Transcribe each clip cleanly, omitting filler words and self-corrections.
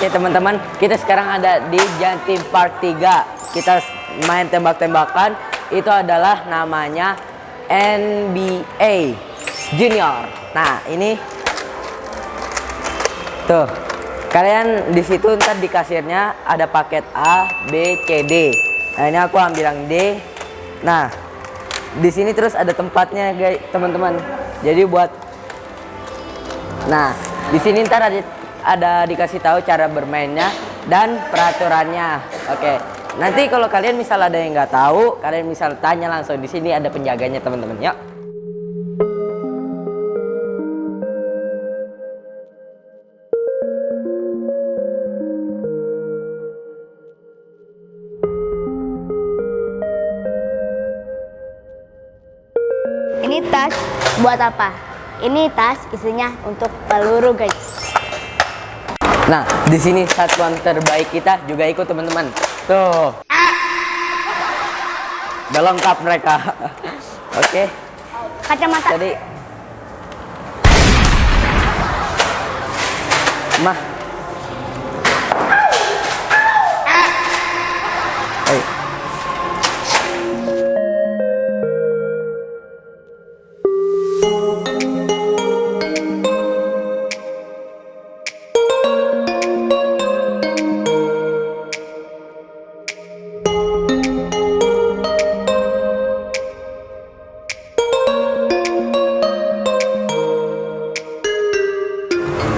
Oke teman-teman, kita sekarang ada di Jatim Park 3. Kita main tembak-tembakan. Itu adalah namanya NBA Junior. Nah ini tuh, kalian di situ ntar di kasirnya ada paket A, B, C, D. Nah ini aku ambil yang D. Nah di sini terus ada tempatnya guys teman-teman. Jadi buat, nah di sini ntar ada dikasih tahu cara bermainnya dan peraturannya. Oke. Nanti kalau kalian misal ada yang nggak tahu, kalian misal tanya langsung di sini ada penjaganya teman-teman. Yuk. Ini tas buat apa? Ini tas isinya untuk peluru guys. Nah, di sini satuan terbaik kita juga ikut teman-teman. Tuh. Udah lengkap mereka. Oke. Kacamata. Jadi Mah. Hey.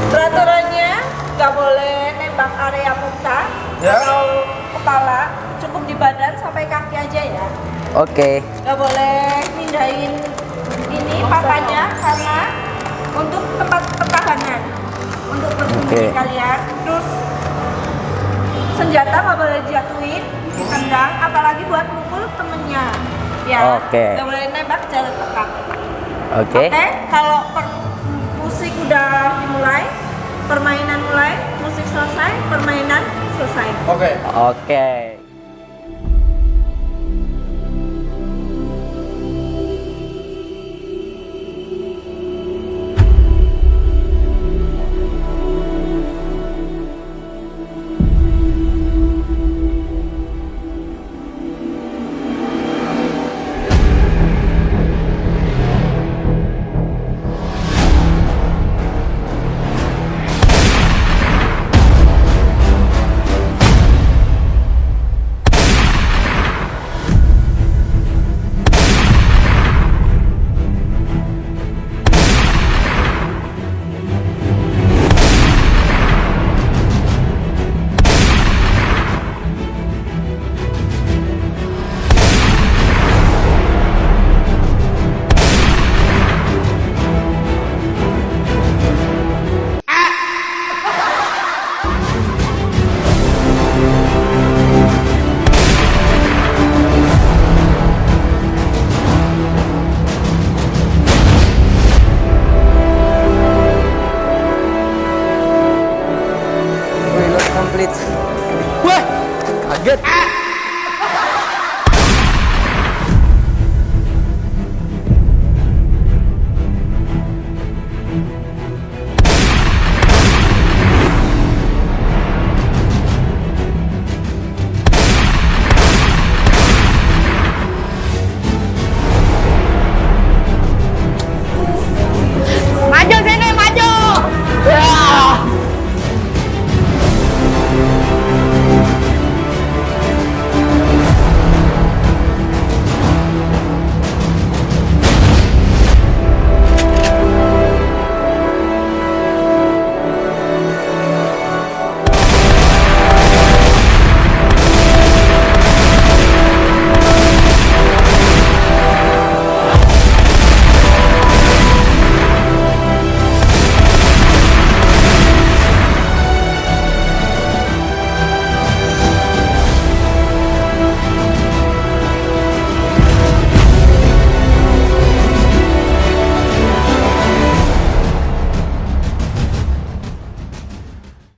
Peraturannya nggak boleh nembak area muka atau kepala, cukup di badan sampai kaki aja ya. Oke. Nggak boleh mindahin ini papanya karena untuk tempat pertahanan, untuk bersembunyi kalian. Terus senjata nggak boleh dijatuhin, ditendang, apalagi buat mukul temennya. Ya. Oke. Nggak boleh nembak jarak dekat. Oke. Oke, kalau musik udah dimulai, permainan mulai, musik selesai, permainan selesai. Oke.